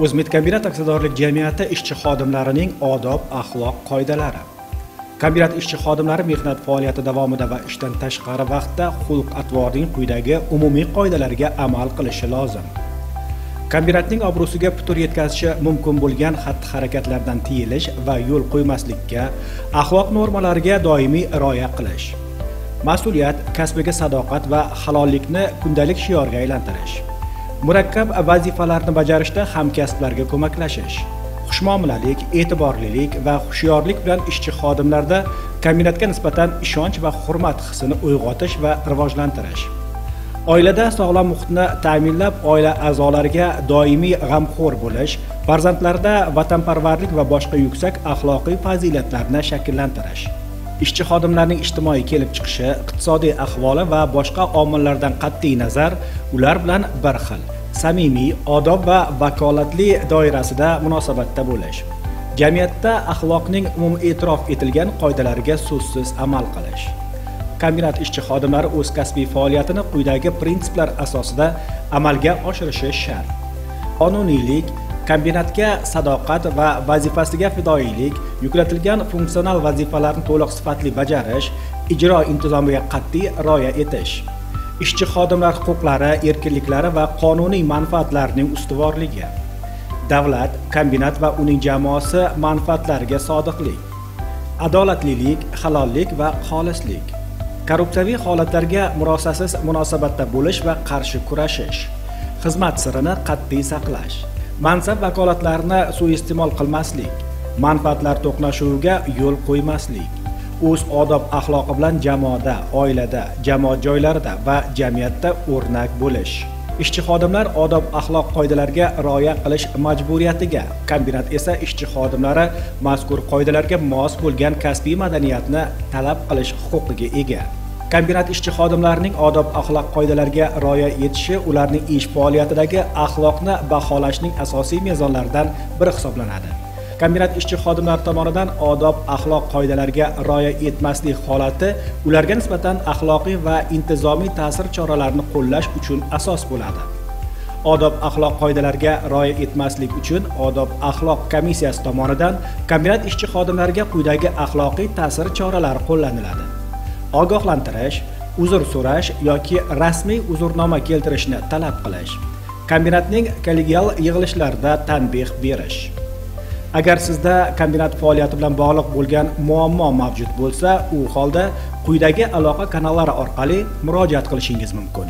O'zmedkombinat aksiyadorlik jamiyati ishchi xodimlarining odob-axloq qoidalari. Kombinat ishchi xodimlari mehnat faoliyati davomida va ishdan tashqari vaqtda xulq-atvorning quyidagi umumiy qoidalariga amal qilishi lozim. Kombinatning obro'siga putur yetkazishi mumkin bo'lgan xatti-harakatlardan tiyilish va yo'l qo'ymaslikka, axloq normalariga doimiy rioya qilish. Mas'uliyat, kasbiga sadoqat va halollikni kundalik shiorga aylantirish. Murakkab vazifalarni bajarishda hamkasblarga ko'maklashish. Xushmuomalalik, e'tiborlilik va hushyorlik bilan ishchi xodimlarda kombinatga nisbatan ishonch va hurmat hissini uyg'otish va rivojlantirish. Oilada sog'lom muhitni ta'minlab, oila a'zolariga doimiy g'amxo'r bo'lish, farzandlarda vatanparvarlik va boshqa yuksak axloqiy fazilatlarni shakllantirish. Ishchi xodimlarning ijtimoiy kelib chiqishi, iqtisodiy ahvoli va boshqa omillardan qat'iy nazar ular bilan bir xil, samimiy, odob va vakolatli doirasida munosabatda bo'lish. Jamiyatda axloqning umumiy e'tirof etilgan qoidalariga so'zsiz amal qilish. Kombinat ishchi xodimlari o'z kasbiy faoliyatini quyidagi prinsiplar asosida amalga oshirishi shart. Qonuniylik, kombinatga sadoqat va vazifasiga fidoyilik, yuklatilgan funksional vazifalarni to'liq sifatli bajarish, ijro intizomiga qat'iy rioya etish. Ishchi xodimlar huquqlari, erkinliklari va qonuniy manfaatlarining ustuvorligi. Davlat, kombinat va uning jamoasi manfaatlariga sodiqlik. Adolatlilik, halollik va xolislik. Korrupsiyaviy holatlarga murosasiz munosabatda bo'lish va qarshi kurashish. Xizmat sirini qat'iy saqlash. Mansab vakolatlarini suiiste'mol qilmaslik, manfaatlar to'qnashuviga yo'l qo'ymaslik, o'z odob axloqi bilan jamoada, oilada, jamoat joylarida va jamiyatda o'rnak bo'lish. Ishchi xodimlar odob axloq qoidalariga rioya qilish majburiyatiga, kombinat esa ishchi xodimlari mazkur qoidalarga mos bo'lgan kasbiy madaniyatni talab qilish huquqiga ega. Kombinat ishchi xodimlarining odob axloq qoidalariga rioya etishi ularning ish faoliyatidagi axloqni baholashning asosiy mezonlaridan biri hisoblanadi. Kombinat ishchi xodimlar tomonidan odob axloq qoidalariga rioya etmaslik holati ularga nisbatan axloqiy va intizomiy ta'sir choralarini qo'llash uchun asos bo'ladi. Odob axloq qoidalariga rioya etmaslik uchun odob axloq komissiyasi tomonidan kombinat ishchi xodimlariga quyidagi axloqiy ta'sir choralari qo'llaniladi. Ogohlantirish, uzr so'rash yoki rasmiy uzrnoma keltirishni talab qilish. Kombinatning kollegial yig'ilishlarida tanbeh berish. Agar sizda kombinat faoliyati bilan bog'liq bo'lgan muammo mavjud bo'lsa, u holda quyidagi aloqa kanallari orqali murojaat qilishingiz mumkin.